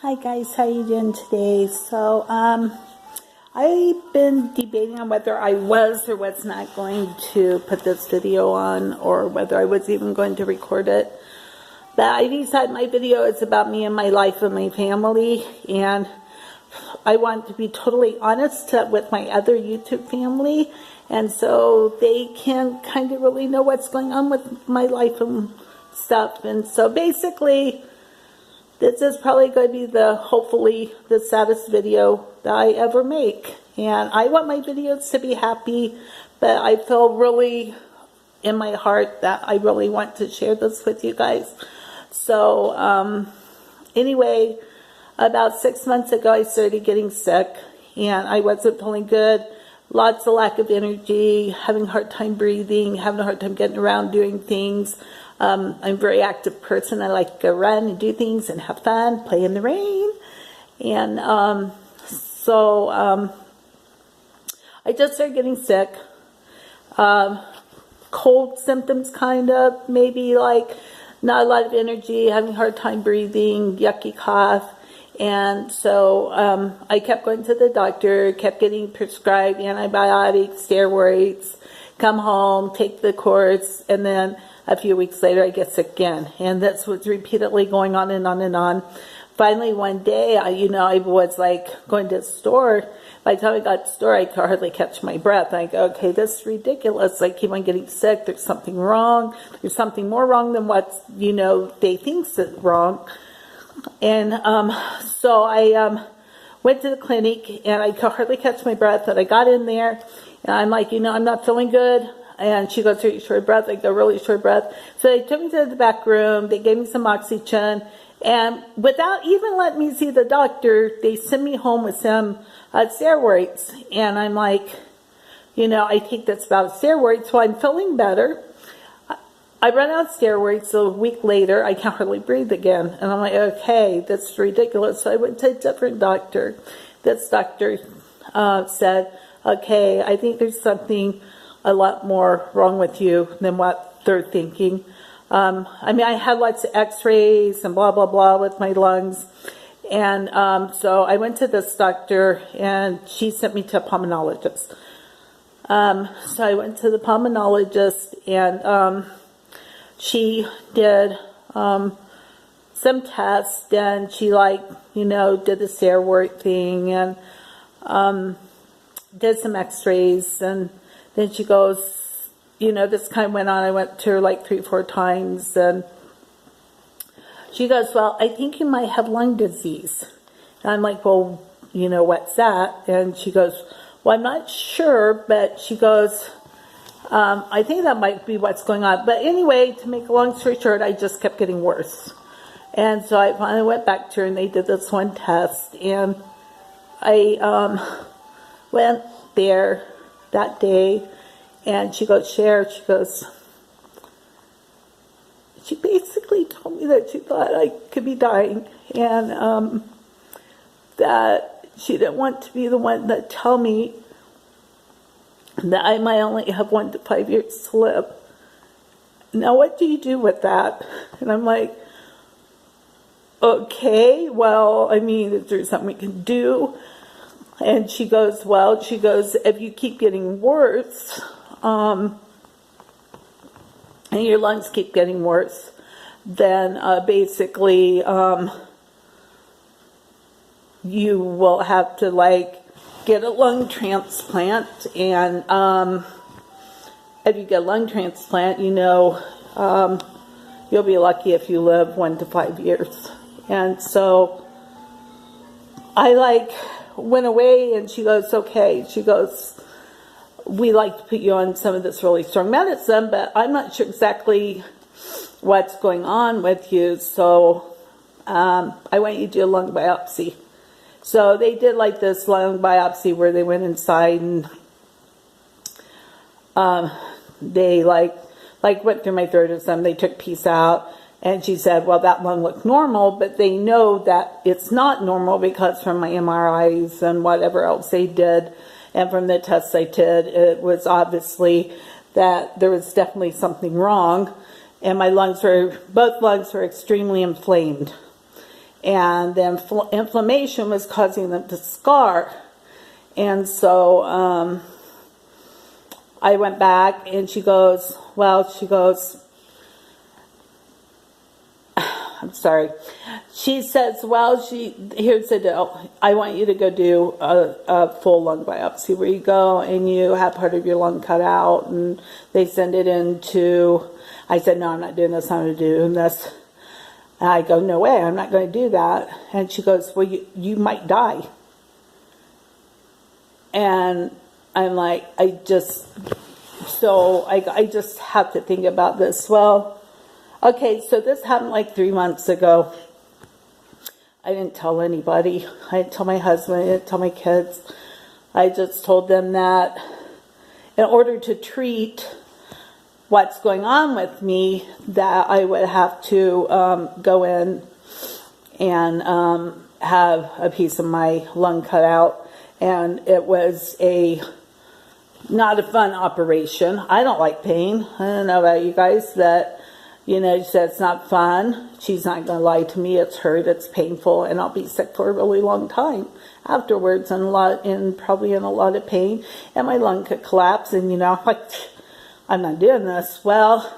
Hi guys, how you doing today? So, I've been debating on whether I was or was not going to put this video on, or whether I was even going to record it. But I decided my video is about me and my life and my family, and I want to be totally honest with my other YouTube family, and so they can kind of really know what's going on with my life and stuff. And so basically, this is probably going to be hopefully the saddest video that I ever make. And I want my videos to be happy, but I feel really in my heart that I really want to share this with you guys. So, anyway, about 6 months ago, I started getting sick, and I wasn't feeling good. Lots of lack of energy, having a hard time breathing, having a hard time getting around, doing things. I'm a very active person. I like to go run and do things and have fun, play in the rain. And so I just started getting sick. Cold symptoms, kind of, maybe like not a lot of energy, having a hard time breathing, yucky cough. And so I kept going to the doctor, kept getting prescribed antibiotics, steroids, come home, take the course, and then a few weeks later I get sick again. And that's what's repeatedly going on and on and on. Finally, one day, I was like going to the store. By the time I got to the store, I could hardly catch my breath. I go, okay, this is ridiculous. I keep on getting sick. There's something wrong. There's something more wrong than what, they think is wrong. And so I went to the clinic, and I could hardly catch my breath. And I got in there, and I'm like, I'm not feeling good. And she goes, are you short of breath? I go, really short of breath. So they took me to the back room. They gave me some oxygen. And without even letting me see the doctor, they sent me home with some steroids. And I'm like, I think that's about steroids. So I'm feeling better. I run out of steroids, so a week later, I can't hardly breathe again. And I'm like, okay, that's ridiculous. So I went to a different doctor. This doctor said, okay, I think there's something a lot more wrong with you than what they're thinking. I had lots of x-rays and blah, blah, blah with my lungs. And so I went to this doctor, and she sent me to a pulmonologist. So I went to the pulmonologist, and she did some tests, and she did the steroid thing, and did some x-rays, and then she goes, this kind of went on. I went to her like 3 or 4 times, and she goes, well, I think you might have lung disease. And I'm like, well, what's that? And she goes, well, I'm not sure, but she goes, I think that might be what's going on. But anyway, to make a long story short, I just kept getting worse. And so I finally went back to her, and they did this one test, and I went there that day, and she goes, Cher, she basically told me that she thought I could be dying, and that she didn't want to be the one that tell me that I might only have 1 to 5 years to live. Now, what do you do with that? And I'm like, okay, well, is there something we can do? And she goes, if you keep getting worse, and your lungs keep getting worse, then basically you will have to get a lung transplant. And if you get a lung transplant, you'll be lucky if you live 1 to 5 years. And so I went away, and she goes, okay. She goes, we like to put you on some of this really strong medicine, but I'm not sure exactly what's going on with you, so I want you to do a lung biopsy. So they did this lung biopsy where they went inside, and they went through my throat or something. They took a piece out, and she said, well, that lung looked normal, but they know that it's not normal because from my MRIs and whatever else they did, and from the tests I did, it was obviously that there was definitely something wrong, and both lungs were extremely inflamed. and the inflammation was causing them to scar. And so I went back, and she goes, I'm sorry. She says, here's the deal. I want you to go do a full lung biopsy where you go and you have part of your lung cut out and they send it into, I said, no, I'm not doing this. I'm not doing this. And I go, no way, I'm not going to do that. And she goes, well, you might die. And I'm like, I just have to think about this. Well, okay, so this happened like 3 months ago. I didn't tell anybody. I didn't tell my husband. I didn't tell my kids. I just told them that in order to treat what's going on with me, that I would have to go in and have a piece of my lung cut out. And it was not a fun operation. I don't like pain. I don't know about you guys that... she said it's not fun. She's not going to lie to me. It's hurt. It's painful, and I'll be sick for a really long time afterwards, and probably in a lot of pain. And my lung could collapse, and I'm not doing this. Well,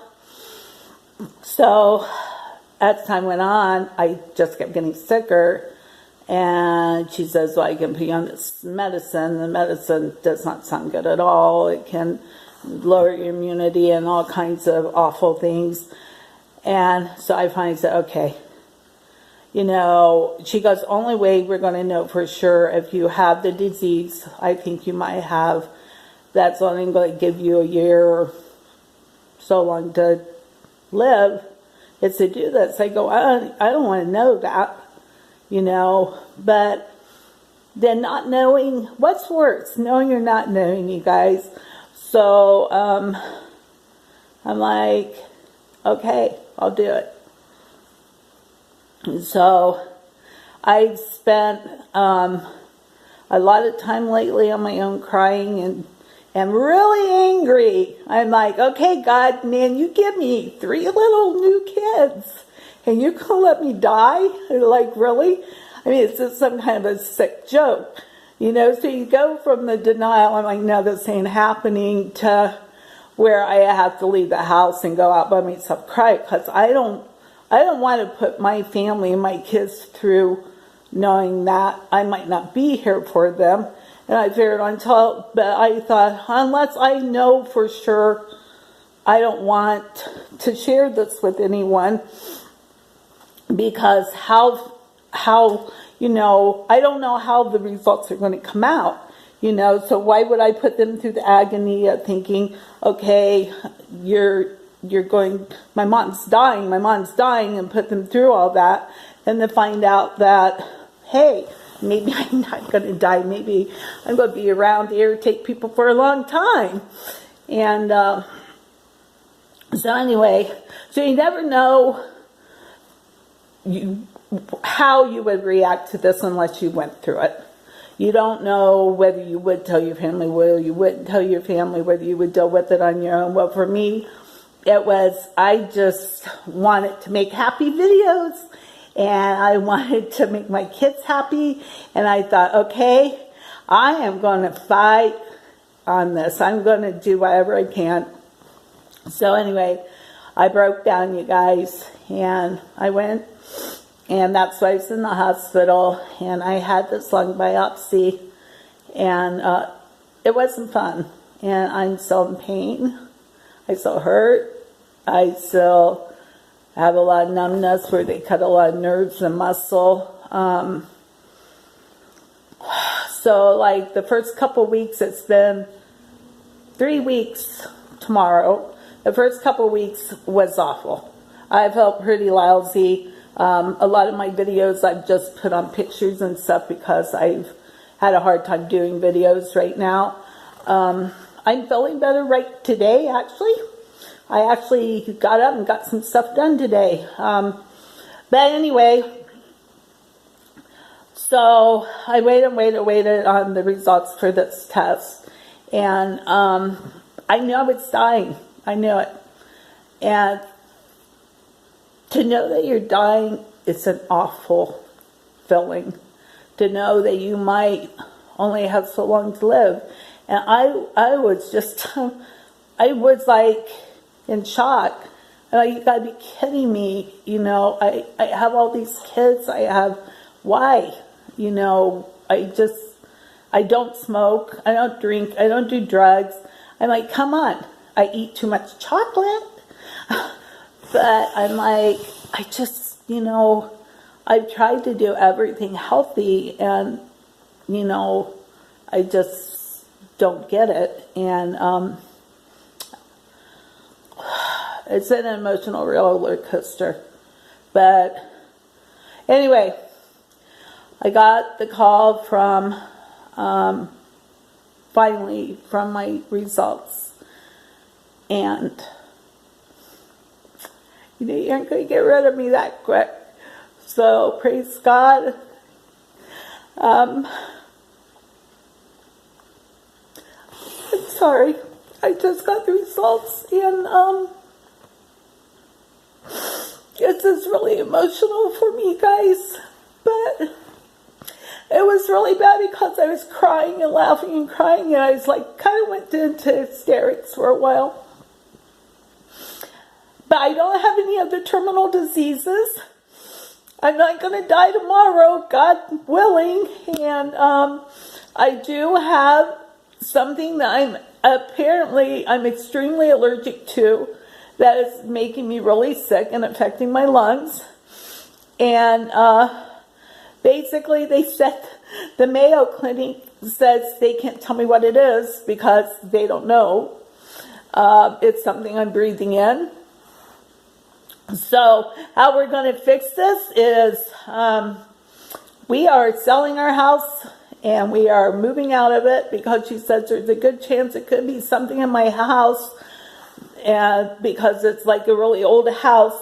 so as time went on, I just kept getting sicker. And she says, well, I can put you on this medicine. The medicine does not sound good at all. It can lower your immunity and all kinds of awful things. And so I finally said, okay. She goes, only way we're going to know for sure if you have the disease, I think you might have, that's only going to give you a year or so long to live, is to do this. I go, I don't want to know that, but then not knowing, what's worse, knowing or not knowing, you guys. So I'm like, okay, I'll do it. And so I've spent a lot of time lately on my own crying and really angry. I'm like, okay, God, man, you give me 3 little new kids and you're going to let me die? Like, really? I mean, it's just some kind of a sick joke. So you go from the denial, I'm like, no, this ain't happening, to where I have to leave the house and go out by myself cry, because I don't want to put my family and my kids through knowing that I might not be here for them. And I figured but I thought, unless I know for sure, I don't want to share this with anyone, because how I don't know how the results are going to come out, so why would I put them through the agony of thinking, okay, you're going, my mom's dying, and put them through all that, and then find out that, hey, maybe I'm not going to die, maybe I'm going to be around to irritate people for a long time. And so anyway, so you never know how you would react to this unless you went through it. You don't know whether you would tell your family, whether you wouldn't tell your family, whether you would deal with it on your own. Well, for me, I just wanted to make happy videos, and I wanted to make my kids happy, and I thought, okay, I am going to fight on this. I'm going to do whatever I can. So anyway, I broke down, you guys, and I went. And that's why I was in the hospital, and I had this lung biopsy, and it wasn't fun. And I'm still in pain. I still hurt. I still have a lot of numbness where they cut a lot of nerves and muscle. So like the first couple weeks, it's been 3 weeks tomorrow. The first couple weeks was awful. I felt pretty lousy. A lot of my videos I've just put on pictures and stuff because I've had a hard time doing videos right now. I'm feeling better right today, actually. I actually got up and got some stuff done today. But anyway, so I waited on the results for this test. And I knew I was dying. I knew it. And to know that you're dying is an awful fulfilling to know that you might only have so long to live. And I was just, I was like in shock. You gotta be kidding me. I have all these kids. Why? I don't smoke. I don't drink. I don't do drugs. I'm like, come on. I eat too much chocolate. But I'm like, I've tried to do everything healthy, and, I just don't get it. And it's an emotional roller coaster. But anyway, I got the call from, finally, from my results. And you aren't going to get rid of me that quick. So, praise God. I'm sorry. I just got the results, and this is really emotional for me, guys. But it was really bad because I was crying and laughing and crying, and I was like, kind of went into hysterics for a while. But I don't have any other terminal diseases. I'm not going to die tomorrow, God willing. And I do have something that I'm extremely allergic to, that is making me really sick and affecting my lungs. And basically they said, the Mayo Clinic says they can't tell me what it is because they don't know. It's something I'm breathing in. So how we're going to fix this is we are selling our house and we are moving out of it because she says there's a good chance it could be something in my house, and because it's like a really old house,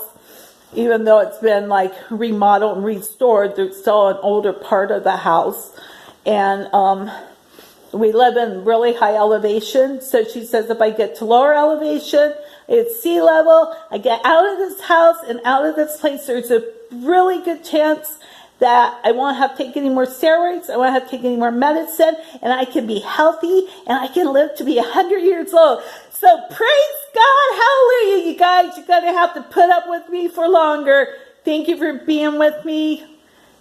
even though it's been like remodeled and restored, there's still an older part of the house. And we live in really high elevation. So she says if I get to lower elevation, it's sea level, I get out of this house and out of this place, there's a really good chance that I won't have to take any more steroids, I won't have to take any more medicine, and I can be healthy, and I can live to be 100 years old. So praise God, hallelujah, you guys. You're going to have to put up with me for longer. Thank you for being with me.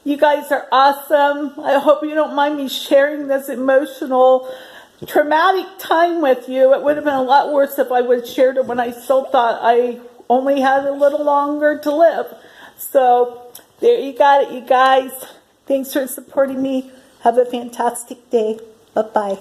You guys are awesome. I hope you don't mind me sharing this emotional, traumatic time with you. It would have been a lot worse if I would have shared it when I still thought I only had a little longer to live. So there you got it, you guys. Thanks for supporting me. Have a fantastic day. Bye-bye.